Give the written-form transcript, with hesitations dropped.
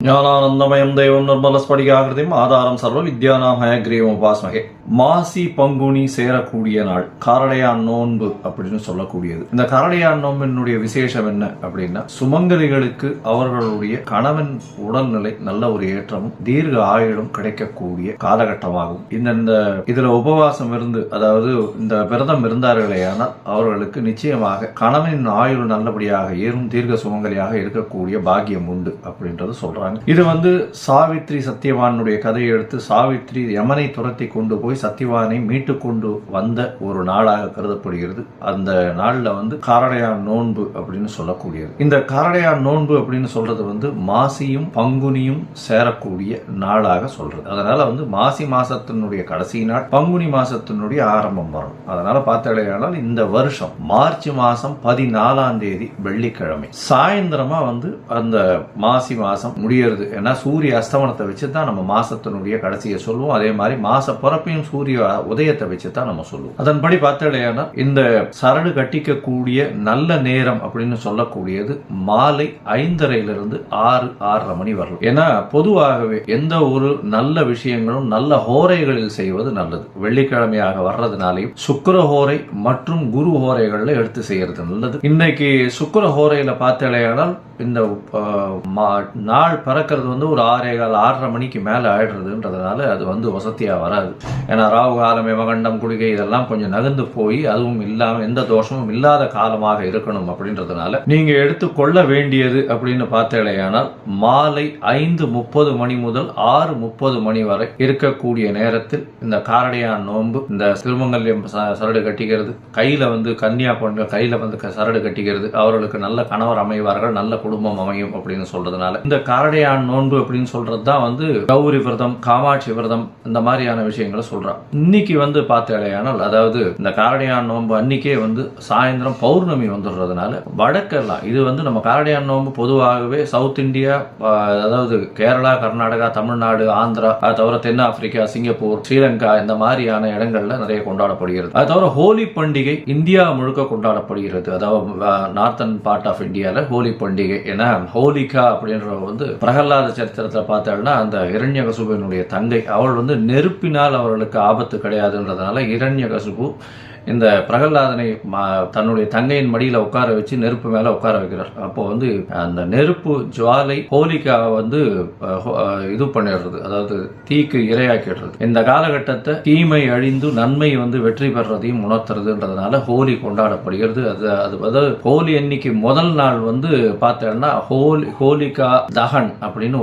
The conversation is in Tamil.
ஞானானந்தமயம் தெய்வம் நிர்மலஸ்படிகாகிருதிம் ஆதாரம் சர்வ வித்யானாம் ஹயக்ரீவம் உபாஸ்மகே. மாசி பங்குனி சேரக்கூடிய நாள் காரடையான் நோன்பு அப்படின்னு சொல்லக்கூடியது. இந்த காரடையான் நோன்பினுடைய விசேஷம் என்ன அப்படின்னா, சுமங்கலிகளுக்கு அவர்களுடைய கணவன் உடல்நிலை நல்ல ஒரு ஏற்றமும் தீர்க்க ஆயுளும் கிடைக்கக்கூடிய காலகட்டமாகும். இந்த இதுல உபவாசம் இருந்து, அதாவது இந்த விரதம் இருந்தார்களேயானால் அவர்களுக்கு நிச்சயமாக கணவனின் ஆயுள் நல்லபடியாக ஏறும், தீர்க்க சுமங்கலியாக இருக்கக்கூடிய பாக்கியம் உண்டு அப்படின்றது சொல்றாங்க. இது சாவித்ரி சத்தியவானுடைய கதையை எடுத்து சாவித்ரி யமனை துரத்தி கொண்டு போய் சத்தியவானை மீட்டு கொண்டு வந்த ஒரு நாளாக கருதப்படுகிறது. அந்த நாள்ல காரடையான் நோன்பு அப்படின்னு சொல்லக்கூடியது. இந்த காரடையான் நோன்பு அப்படின்னு சொல்றது மாசியும் பங்குனியும் சேரக்கூடிய நாளாக சொல்றது. அதனால மாசி மாசத்தினுடைய கடைசி நாள், பங்குனி மாசத்தினுடைய ஆரம்பம் வரும். அதனால பார்த்தாலேயானால் இந்த வருஷம் மார்ச் மாசம் 14ஆம் தேதி வெள்ளிக்கிழமை சாயந்தரமா அந்த மாசி மாசம் முடியறது. ஏன்னா சூரிய அஸ்தமனத்தை வச்சுதான் நம்ம மாசத்தினுடைய கடைசியை சொல்லுவோம். அதே மாதிரி மாச பிறப்பையும் சூரிய உதயத்தை வச்சுதான் நம்ம சொல்லுவோம். அதன்படி பார்த்தாலேனா இந்த சரடு கட்டிக்கக்கூடிய நல்ல நேரம் அப்படின்னு சொல்லக்கூடியது மாலை 5:30 6:30 மணி வரலாம். ஏன்னா பொதுவாகவே எந்த ஒரு நல்ல விஷயங்களும் நல்ல ஹோரைகளில் செய்வது நல்லது. வெள்ளிக்கிழமையாக வர்றதுனாலையும் சுக்கிர ஹோரை மற்றும் குரு ஹோரைகள்ல எடுத்து செய்யறது நல்லது. இன்னைக்கு சுக்கிர ஹோரையில பார்த்தாலேயானால் இந்த நாள் பறக்கிறது ஒரு 6:15 மணிக்கு மேல ஆயிடுறதுன்றதுனால அது வசதியா வராது. ஏன்னா ராகு காலம், யமகண்டம், குளிகை இதெல்லாம் கொஞ்சம் நகர்ந்து போய் அதுவும் இல்லாம எந்த தோஷமும் இல்லாத காலமாக இருக்கணும் அப்படின்றதுனால நீங்க எடுத்துக்கொள்ள வேண்டியது அப்படின்னு பார்த்தேனால் மாலை 5:30 மணி முதல் 6:30 மணி வரை இருக்கக்கூடிய நேரத்தில் இந்த காரடையான் நோன்பு, இந்த திருமங்கல்யம் சரடு கட்டிக்கிறது, கையில கன்னியா பொண்கள் கையில சரடு கட்டிக்கிறது, அவர்களுக்கு நல்ல கணவர் அமைவார்கள், நல்ல குடும்பம் அமையும் அப்படின்னு சொல்றதுனால இந்த காரடையான் நோன்பு அப்படின்னு சொல்றதுதான் கௌரி விரதம், காமாட்சி விரதம், இந்த மாதிரியான விஷயங்களை சொல்றான். இன்னைக்கு பார்த்தேனால், அதாவது இந்த காரடையான் நோன்பு அன்னைக்கே சாயந்தரம் பௌர்ணமி வந்துடுறதுனால வடக்கெல்லாம் இது நம்ம காரடையான் நோன்பு பொதுவாகவே சவுத் இந்தியா, அதாவது கேரளா, கர்நாடகா, தமிழ்நாடு, ஆந்திரா, அது தவிர தென்னாப்பிரிக்கா, சிங்கப்பூர், ஸ்ரீலங்கா, இந்த மாதிரியான இடங்கள்ல நிறைய கொண்டாடப்படுகிறது. அது தவிர ஹோலி பண்டிகை இந்தியா முழுக்க கொண்டாடப்படுகிறது. அதாவது நார்த்தன் பார்ட் ஆஃப் இந்தியால ஹோலி பண்டிகை. ஏன்னா ஹோலிகா அப்படின்ற பிரகலாத சரித்திரத்துல பார்த்தோம்னா அந்த இரண்யகசுபனுடைய தங்கை, அவள் நெருப்பினால் அவர்களுக்கு ஆபத்து கிடையாதுன்றதுனால இரண்யகசுபு இந்த பிரகலாதனை தன்னுடைய தங்கையின் மடியில உட்கார வச்சு நெருப்பு மேல உட்கார வைக்கிறார். அப்போ அந்த நெருப்பு ஜுவாலை ஹோலிகாவை இது பண்ணிடுறது, அதாவது தீக்கு இரையாக்கிடுறது. இந்த காலகட்டத்தை தீமை அழிந்து நன்மை வெற்றி பெறதையும் உணர்த்துறதுன்றதுனால ஹோலி கொண்டாடப்படுகிறது. அது ஹோலி அன்னைக்கு முதல் நாள் பார்த்தோம்னா ஹோலிகா தகன் அப்படின்னு